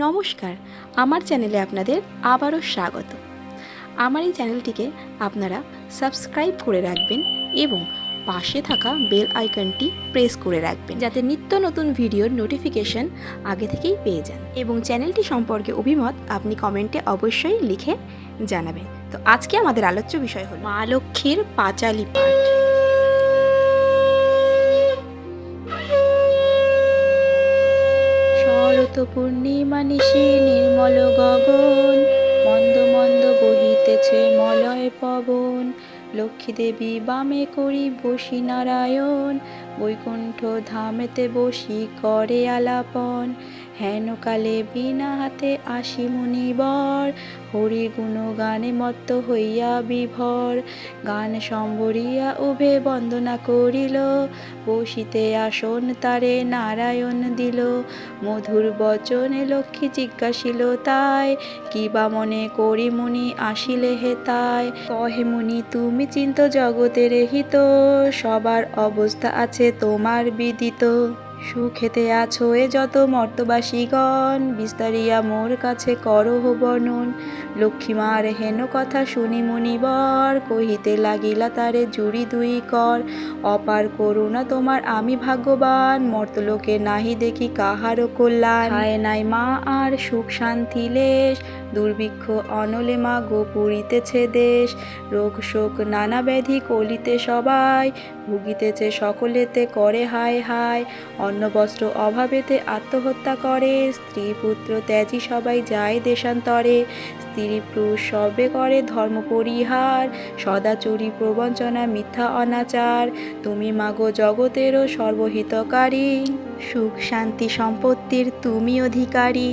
নমস্কার, আমার চ্যানেলে আপনাদের আবারও স্বাগত। আমার এই চ্যানেলটিকে আপনারা সাবস্ক্রাইব করে রাখবেন এবং পাশে থাকা বেল আইকনটি প্রেস করে রাখবেন, যাতে নিত্য নতুন ভিডিওর নোটিফিকেশন আগে থেকেই পেয়ে যান। এবং চ্যানেলটি সম্পর্কে অভিমত আপনি কমেন্টে অবশ্যই লিখে জানাবেন। তো আজকে আমাদের আলোচ্য বিষয় হল মা লক্ষ্মীর পাঁচালী পাঠ। শরৎ পূর্ণিমা নিশি নির্মল গগন, মন্দ মন্দ বহিতেছে মলয় পবন। লক্ষ্মী দেবী বামে করি বসি নারায়ণ, বৈকুণ্ঠ ধামেতে বসি করে আলাপন। হেন কালে বিনা হাতে আসি মুনিবর, হরি গুণ গানে মত্ত হইয়া বিভর। গান সম্বরিয়া উভে বন্দনা করিল, বসিতে আসন তারে নারায়ণ দিল। মধুর বচনে লক্ষ্মী জিজ্ঞাসিল তাই, কি বা মনে করি মুনি আসিলে হে তাই। কহে মুনি তুমি চিন্ত জগতের হিত, সবার অবস্থা আছে তোমার বিদিত। সুখেতে আছো এ যত মর্তবাসীগণ, বিস্তারিয়া মোর কাছে করহ বর্ণন। লক্ষ্মীমার হেন কথা শুনি মুনিবর, কহিতে লাগিলা তারে জুড়ি দুই কর। অপার করুণা তোমার আমি ভাগ্যবান, মর্তলোকে নাহি দেখি কাহারও কল্যাণ। হায় নাই মা আর সুখ শান্তি লেশ, দুর্ভিক্ষ অনলে মা গো পুরিতেছে দেশ। রোগ শোক নানা ব্যাধি কলিতে সবাই, ভুগিতেছে সকলেতে করে হায় হায়। অন্ন বস্ত্র অভাবেতে আত্মহত্যা করে, স্ত্রী পুত্র ত্যাজি সবাই যায় দেশান্তরে। স্ত্রী পুরুষ সবে করে ধর্ম পরিহার, সদাচুরি প্রবঞ্চনা মিথ্যা অনাচার। তুমি মাগো জগতেরও সর্বহিতকারী, সুখ শান্তি সম্পত্তির তুমি অধিকারী।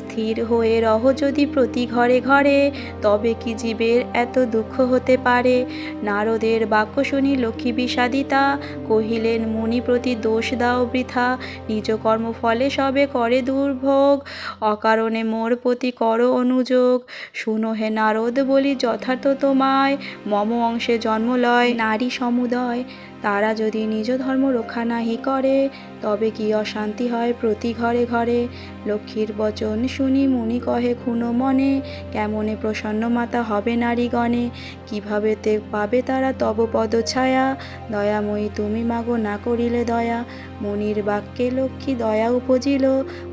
স্থির হয়ে রহ যদি প্রতি ঘরে ঘরে, তবে কি জীবের এত দুঃখ হতে পারে। নারদের বাক্য শুনি লক্ষ্মী বিষাদিতা, কহিলেন মুনি প্রতি দোষ দাও বৃথা। নিজ কর্মফলে সবে করে দুর্ভোগ, অকারণে মোর প্রতি করো অনুযোগ। শুনো হে নারদ বলি যথার্থ তোমায়, মম অংশে জন্ম লয় নারী সমুদয়। তারা যদি নিজ ধর্ম রক্ষা নাহি করে, তবে কি অশান্তি হয় প্রতি ঘরে ঘরে। লক্ষ্মীর বচন শুনি মুনি কহে ক্ষুণ্ণ মনে, কেমনে প্রসন্ন মাতা হবে নারীগণে। কিভাবে তে পাবে তারা তব পদ ছায়া, দয়াময়ী তুমি মাগো না করিলে দয়া। মুনির বাক্যে লক্ষ্মী দয়া উপজিল,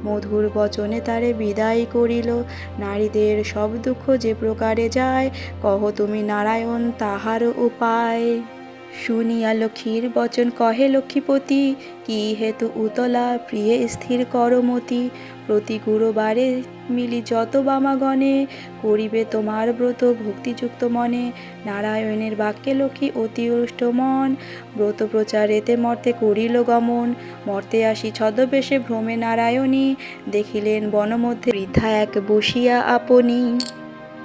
মধুর বচনে তারে বিদায় করিল। নারীদের সব দুঃখ যে প্রকারে যায়, কহ তুমি নারায়ণ তাহার উপায়। শুনিয়া লক্ষ্মীর বচন কহে লক্ষ্মীপতি, কি হেতু উতলা প্রিয়ে স্থির করমতি। প্রতি গুরুবারে মিলি যত বামাগণে, করিবে তোমার ব্রত ভক্তিযুক্ত মনে। নারায়ণের বাক্যে লক্ষ্মী অতি রুষ্ট মন, ব্রত প্রচারেতে মর্তে করিল গমন। মর্তে আসি ছদ্মবেশে ভ্রমে নারায়ণী, দেখিলেন বনমধ্যে বৃদ্ধা এক বসিয়া আপনি।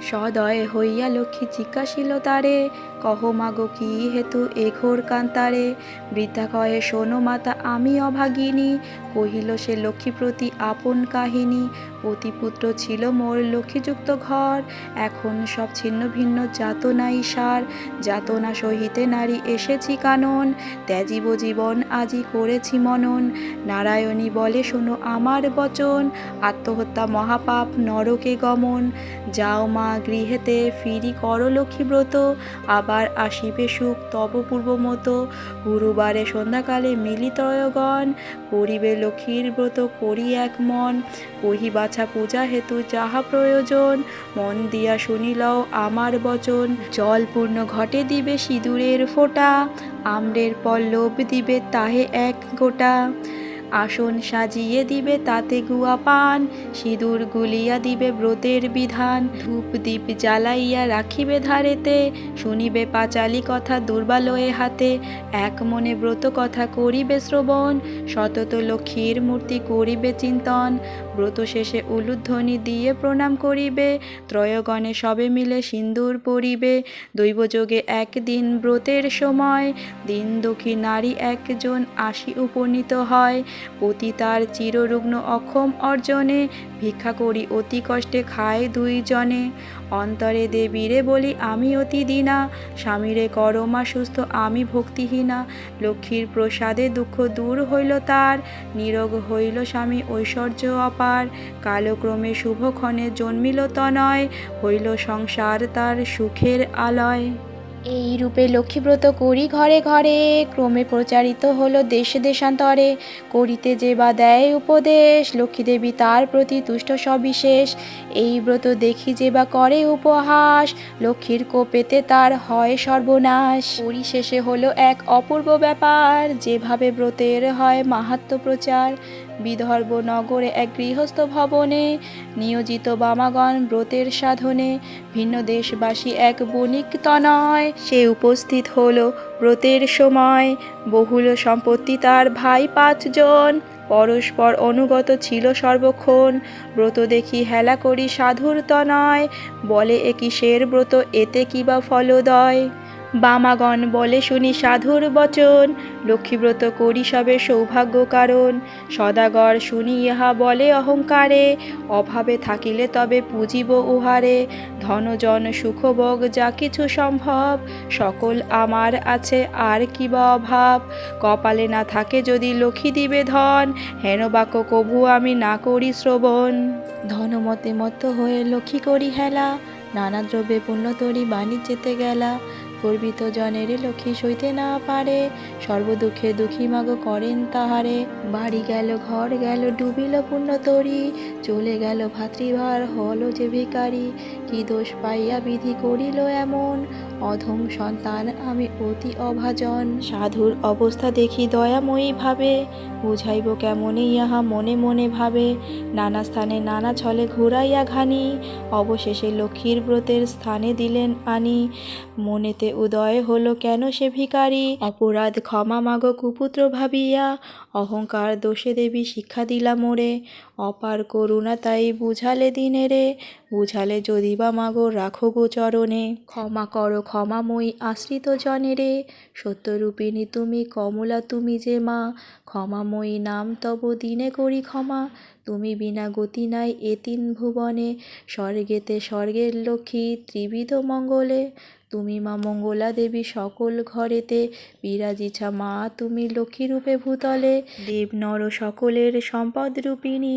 সদয় হইয়া লক্ষ্মী জিজ্ঞাসিল তারে, কহ মাগো কি হেতু এ ঘোর কান্তারে। বৃদ্ধা কহে শোনো মাতা আমি অভাগিনী, কহিল সে লক্ষ্মী প্রতি আপন কাহিনী। পতিপুত্র ছিল মোর লক্ষ্মীযুক্ত ঘর, এখন সব ছিন্ন ভিন্ন যাতনাই সার। যাতনা সহিতে নারী এসেছি কানন, ত্যাজিব জীবন আজি করেছি মনন। নারায়ণী বলে শোনো আমার বচন, আত্মহত্যা মহাপাপ নরকে গমন। যাও মা গৃহেতে ফিরি করো লক্ষ্মী ব্রত, আবার আসিবে সুখ তব পূর্ব মতো। গুরুবারে সন্ধ্যাকালে মিলিতয়গণ, করিবে লক্ষ্মীর ব্রত করি এক মন। কহি বাছা পূজা হেতু যাহা প্রয়োজন, মন দিয়া শুনিলও আমার বচন। জল পূর্ণ ঘটে দিবে সিঁদুরের ফোঁটা, আম্রের পল্লব দিবে তাহে এক গোটা। আসন সাজিয়ে দিবে তাতে গুয়া পান, সিঁদুর গুলিয়া দিবে ব্রতের বিধান। ধূপ দীপ জ্বালাইয়া রাখিবে ধারেতে, শুনিবে পাঁচালী কথা দুর্বালয়ে হাতে। এক মনে ব্রত কথা করিবে শ্রবণ, সতত লক্ষ্মীর মূর্তি করিবে চিন্তন। ব্রত শেষে উলুধ্বনি দিয়ে প্রণাম করিবে, ত্রয়গণে সবে মিলে সিন্দুর পরিবে। দৈবযোগে একদিন ব্রতের সময়, দিন দুঃখী নারী একজন আসি উপনীত হয়। পতি তার চিররুগ্ন অক্ষম অর্জনে, ভিক্ষা করি অতি কষ্টে খায় দুইজনে। অন্তরে দেবীরে বলি আমি অতি দীনা, স্বামীরে করো মা সুস্থ আমি ভক্তিহীনা। লক্ষ্মীর প্রসাদে দুঃখ দূর হইল তার, নিরোগ হইল স্বামী ঐশ্বর্য অপার। কালক্রমে শুভক্ষণে জন্মিল তনয়, হইল সংসার তার সুখের আলয়। এই রূপে লক্ষ্মীব্রত করি ঘরে ঘরে, ক্রমে প্রচারিত হলো দেশে দেশান্তরে। করিতে যে বা দেয় উপদেশ, লক্ষ্মীদেবী তার প্রতি তুষ্ট সবিশেষ। এই ব্রত দেখি যে বা করে উপহাস, লক্ষ্মীর কোপেতে তার হয় সর্বনাশ। পরিশেষে হলো এক অপূর্ব ব্যাপার, যেভাবে ব্রতের হয় মাহাত্ম্য প্রচার। বিদর্ভ নগরে এক গৃহস্থ ভবনে, নিয়োজিত বামাগণ ব্রতের সাধনে। ভিন্ন দেশবাসী এক বণিক তনয়, সে উপস্থিত হলো ব্রতের সময়। বহুল সম্পত্তি তার ভাই 5 জন, পরস্পর অনুগত ছিল সর্বক্ষণ। ব্রত দেখি হেলা করি সাধুর তনয়, বলে এ কিসের ব্রত এতে কি বা ফলদয়। বামাগণ বলে শুনি সাধুর বচন, লক্ষ্মীব্রত করি সবে সৌভাগ্য কারণ। সদাগর শুনি ইহা বলে অহংকারে, অভাবে থাকিলে তবে পুজিব উহারে। ধনজন সুখভোগ যা কিছু সম্ভব, সকল আমার আছে আর কি বা অভাব। কপালে না থাকে যদি লক্ষ্মী দিবে ধন, হেন বাক্য কভু আমি না করি শ্রবণ। ধনমতে মত্ত হয়ে লক্ষ্মী করি হেলা, নানা দ্রব্যে পূর্ণ তরি বাণিজ্যেতে গেলা। গর্বিত জনের লক্ষ্মী সইতে না পারে, সর্বদুঃখে দুঃখী মাগো করেন তাহারে। বাড়ি গেল ঘর গেল ডুবিল পূর্ণ তরি, চলে গেল ভাতৃভার হলো যে ভিখারি। কি দোষ পাইয়া বিধি করিল এমন, অধম সন্তান আমি অতি অভাজন। সাধুর অবস্থা দেখি দয়াময়ী ভাবে, বুঝাইব কেমনে ইহা মনে মনে ভাবে। নানা স্থানে নানা ছলে ঘুরাইয়া ঘানি, অবশেষে লক্ষ্মীর ব্রতের স্থানে দিলেন আনি। মনেতে উদয় হলো কেন সে ভিখারি, অপরাধ ক্ষমা মাগো কুপুত্র ভাবিয়া। অহংকার দোষে দেবী শিক্ষা দিলা মোরে, অপার করুণা তাই বুঝালে দিনেরে। বুঝালে যদি বা মাগো রাখো গো চরণে, ক্ষমা করো ক্ষমাময়ী আশ্রিত জনেরে। সত্যরূপিণী তুমি কমলা তুমি যে মা, ক্ষমাময়ী নাম তব দিনে করি ক্ষমা। তুমি বিনা গতি নাই এ 3 ভুবনে, স্বর্গেতে স্বর্গের লক্ষ্মী ত্রিবিধ মঙ্গলে। তুমি মা মঙ্গলা দেবী সকল ঘরেতে, বিরাজিছা মা তুমি লক্ষ্মীরূপে ভূতলে। দেব নর সকলের সম্পদ রূপিণী,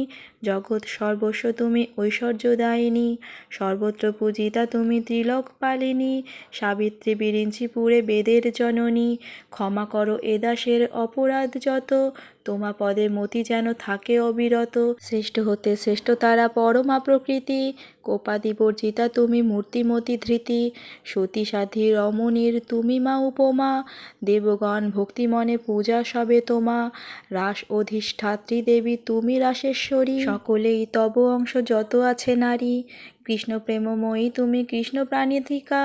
জগৎ সর্বস্ব তুমি ঐশ্বর্যদায়িনী। সর্বত্র পূজিতা তুমি ত্রিলোক পালিনী, সাবিত্রী বিরিঞ্চিপুরে বেদের জননী। ক্ষমা করো এ দাসের অপরাধ যত, তোমা পদে মতি যেন থাকে অবিরত। শ্রেষ্ঠ হতে শ্রেষ্ঠ তারা পরমা প্রকৃতি, কোপাদি বর্জিতা তুমি মূর্তিমতি ধৃতি। সতী সাধ্বী রমণীর তুমি মা উপমা, দেবগণ ভক্তি মনে পূজা সবে তোমা। রাস অধিষ্ঠাত্রী দেবী তুমি রাসেশ্বরী, সকলেই তব অংশ যত আছে নারী। কৃষ্ণ প্রেমময়ী তুমি কৃষ্ণ প্রাণিধিকা,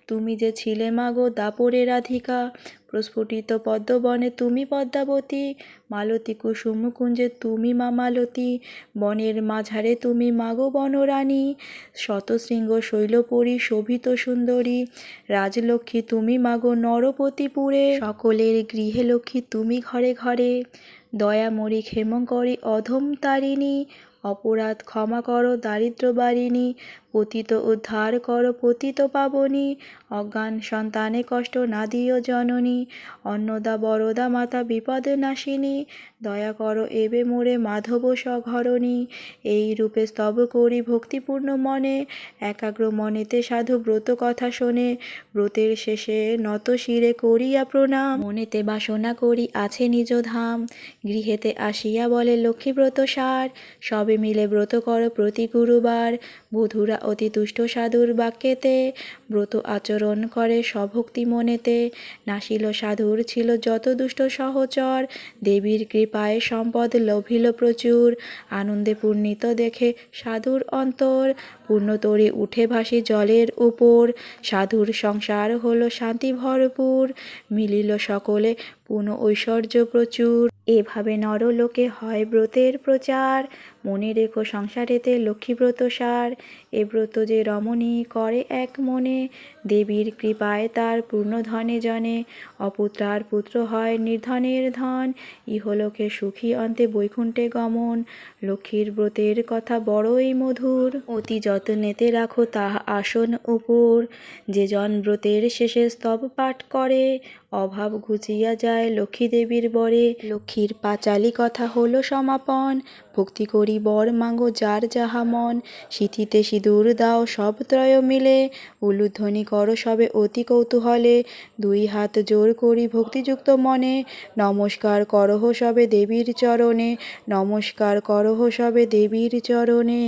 তুমি যে ছিলে মাগো দাপরে রাধিকা। প্রস্ফুটিত পদ্মবনে তুমি পদ্মাবতী, মালতী কুসুম কুঞ্জে তুমি মা মালতী। বনের মাঝারে তুমি মাগো বনরানী, শতশৃঙ্গ শৈলপুরী শোভিত সুন্দরী। রাজলক্ষ্মী তুমি মাগো নরপতিপুরে, সকলের গৃহে লক্ষ্মী তুমি ঘরে ঘরে। দয়াময়ী ক্ষেমঙ্করী অধম তারিণী, অপরাধ ক্ষমা করো দারিদ্র বারিণী। পতিত উদ্ধার করো পতিত পাবনী, অজ্ঞান সন্তানে কষ্ট না দিও জননী। অন্নদা বরদা মাতা বিপদ নাশিনী, দয়া করো এবে মোরে মাধব সঘরণী। এই রূপে স্তব করি ভক্তিপূর্ণ মনে, একাগ্র মনেতে সাধু ব্রত কথা শোনে। ব্রতের শেষে নত শিরে করিয়া প্রণাম, মনেতে বাসনা করি আছে নিজ ধাম। গৃহেতে আসিয়া বলে লক্ষ্মীব্রত সার, সবে মিলে ব্রত করো প্রতি গুরুবার। বধূরা অতি তুষ্ট সাধুর বাক্যেতে, ব্রত আচরণ করে স্বভক্তি মনেতে। নাসিল সাধুর ছিল যত দুষ্ট সহচর, দেবীর কৃপায় সম্পদ লভিল প্রচুর। আনন্দে পূর্ণিত দেখে সাধুর অন্তর, পূর্ণতরী উঠে ভাসি জলের উপর। সাধুর সংসার হলো শান্তি ভরপুর, মিলিল সকলে পুন ঐশ্বর্য প্রচুর। এভাবে নরলোকে হয় ব্রতের প্রচার, মনে রেখো সংসারেতে লক্ষ্মীব্রত সার। এ ব্রত যে রমণী করে এক মনে, দেবীর কৃপায় তার পূর্ণ ধনে জনে। অপুত্রার পুত্র হয় নির্ধনের ধন, ইহলোকে সুখী অন্তে বৈকুণ্ঠে গমন। লক্ষ্মীর ব্রতের কথা বড়ই মধুর, অতি যত্নেতে রাখো তাহা আসন উপর। যে জন ব্রতের শেষে স্তব পাঠ করে, অভাব ঘুচিয়া যায় লক্ষ্মী দেবীর বরে। লক্ষ্মীর পাঁচালী কথা হলো সমাপন, ভক্তি করি বর মাগো যার যাহা মন। সিঁথিতে সিঁদুর দাও সব ত্রয় মিলে, উলুধ্বনি করো সবে অতি কৌতূহলে। দুই হাত জোর করি ভক্তিযুক্ত মনে, নমস্কার করহ সবে দেবীর চরণে, নমস্কার করহ সবে দেবীর চরণে।